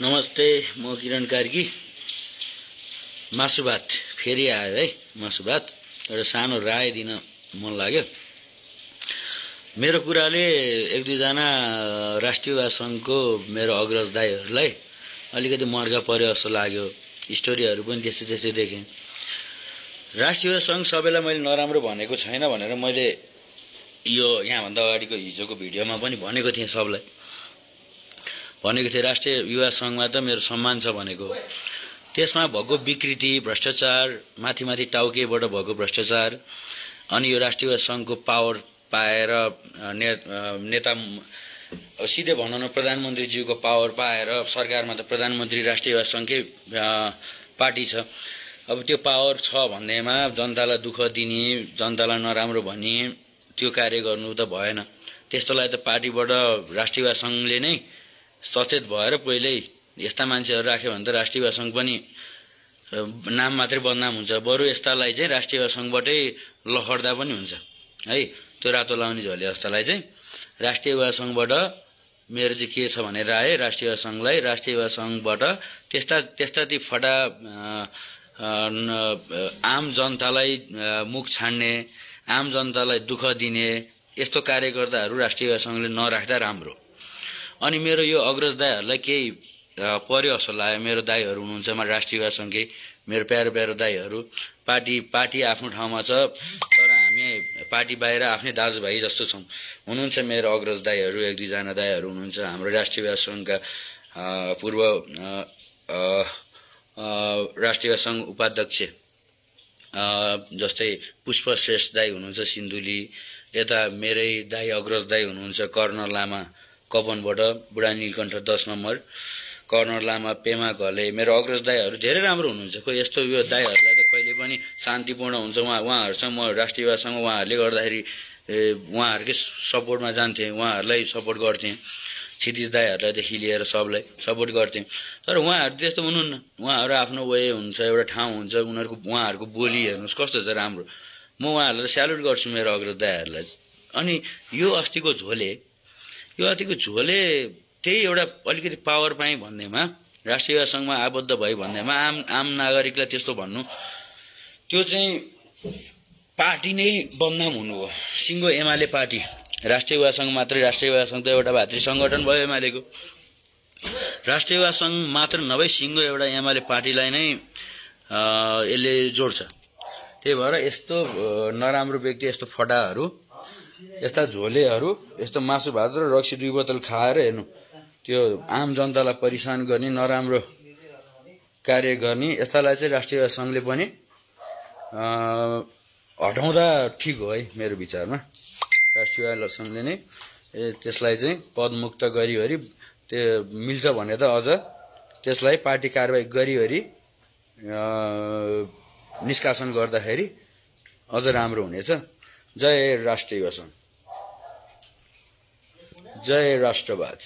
नमस्ते, म किरण कार्की। मासु भात फेरि आयो है। मासु भात एउटा सानो राय दिन मन लाग्यो। मेरो कुराले एक दुईजना राष्ट्रिय युवा संघको मेरो अग्रज दाइहरूलाई अलिकति मर्का पर्यो जस्तो लाग्यो। स्टोरीहरू पनि त्यस्तै त्यस्तै देखेँ। राष्ट्रिय युवा संघ सबैलाई मैले नराम्रो भनेको छैन भनेर मैले यो यहाँभन्दा अगाडिको हिजोको भिडियोमा पनि भनेको थिएँ। सबलाई भनेको थिएँ राष्ट्रिय युवा संघमा त मेरो सम्मान छ भनेको। त्यसमा भएको विकृति, भ्रष्टाचार, माथि टाउकेबाट भएको भ्रष्टाचार, अनि यो राष्ट्रिय युवा संघको पावर पाएर नेता सिधै भनौँ न प्रधानमन्त्रीज्यूको पावर पाएर सरकारमा त प्रधानमन्त्री राष्ट्रिय युवा संघकै पार्टी छ। अब त्यो पावर छ भन्नेमा जनतालाई दुःख दिने, जनतालाई नराम्रो भन्ने त्यो कार्य गर्नु त भएन। त्यस्तोलाई त पार्टीबाट राष्ट्रिय युवा संघले नै सचेत भएर पहिल्यै यस्ता मान्छेहरू राख्यो भने त राष्ट्रिय युवा संघ पनि नाम मात्रै बदनाम हुन्छ। बरु यस्तालाई चाहिँ राष्ट्रिय युवा संघबाटै लखड्दा पनि हुन्छ है। त्यो रातो लाउने झोले जस्तालाई चाहिँ राष्ट्रिय युवा संघबाट मेरो चाहिँ के छ भने राय, राष्ट्रिय युवा संघलाई राष्ट्रिय युवा संघबाट त्यस्ता ती फटा आम जनतालाई मुख छाड्ने, आम जनतालाई दुःख दिने यस्तो कार्यकर्ताहरू राष्ट्रिय युवा संघले नराख्दा राम्रो। अनि मेरो यो अग्रज दाइहरूलाई केही पर्यो जस्तो लाग्यो। मेरो दाइहरू हुनुहुन्छ राष्ट्रिय युवा संघकै, मेरो प्यारो दाइहरू। पार्टी आफ्नो ठाउँमा छ, तर हामी पार्टी बाहिर आफ्नै दाजुभाइ जस्तो छौँ। हुनुहुन्छ मेरो अग्रज दाइहरू, एक दुईजना दाइहरू हुनुहुन्छ हाम्रो राष्ट्रिय युवा संघका पूर्व राष्ट्रिय युवा संघ उपाध्यक्ष जस्तै पुष्प श्रेष्ठ दाई हुनुहुन्छ सिन्धुली। यता मेरै दाई अग्रज दाई हुनुहुन्छ कर्नल लामा कपनबाट, बुढा नीलकण्ठ 10 नम्बर, कर्नल लामा, पेमा घले। मेरो अग्रज दाइहरू धेरै राम्रो हुनुहुन्छ। खोइ यस्तो यो दाइहरूलाई त कहिले पनि शान्तिपूर्ण हुन्छ उहाँहरूसँग म राष्ट्रिय युवा संघ उहाँहरूले गर्दाखेरि उहाँहरूकै सपोर्टमा जान्थेँ, उहाँहरूलाई सपोर्ट गर्थेँ। क्षितिज दाइहरूलाईदेखि लिएर सबलाई सपोर्ट गर्थेँ। तर उहाँहरू त्यस्तो हुनुहुन्न। उहाँहरू आफ्नो वे हुन्छ, एउटा ठाउँ हुन्छ, उहाँहरूको बोली हेर्नुहोस् कस्तो छ राम्रो। म उहाँहरूलाई स्यालुट गर्छु मेरो अग्रज दाइहरूलाई। अनि यो अस्तिको झोले त्यही एउटा अलिकति पावर पाएँ भन्नेमा, राष्ट्रिय युवा संघमा आबद्ध भई भन्नेमा आम नागरिकलाई त्यस्तो भन्नु, त्यो चाहिँ पार्टी नै बदनाम हुनु हो। सिङ्गो एमाले पार्टी, राष्ट्रिय युवा संघ मात्रै, राष्ट्रिय युवा संघ त एउटा भातृ सङ्गठन भयो एमालेको। राष्ट्रिय युवा संघ मात्र नभई सिङ्गो एउटा एमाले पार्टीलाई नै यसले जोड्छ। त्यही भएर यस्तो नराम्रो व्यक्ति, यस्तो फटाहरू, यस्ता झोलेहरू, यस्तो मासु भात र रक्सी 2 बोतल खाएर हेर्नु त्यो आम जनतालाई परेशान गर्ने, नराम्रो कार्य गर्ने, यस्तालाई चाहिँ राष्ट्रिय युवा संघले पनि हटाउँदा ठिक हो है मेरो विचारमा। राष्ट्रिय युवा संघले नै त्यसलाई चाहिँ पदमुक्त गरिवरी त्यो मिल्छ भने त अझ त्यसलाई पार्टी कारबाही गरिवरी निष्कासन गर्दाखेरि अझ राम्रो हुनेछ। जय राष्ट्रिय युवा संघ, जय राष्ट्रवाद।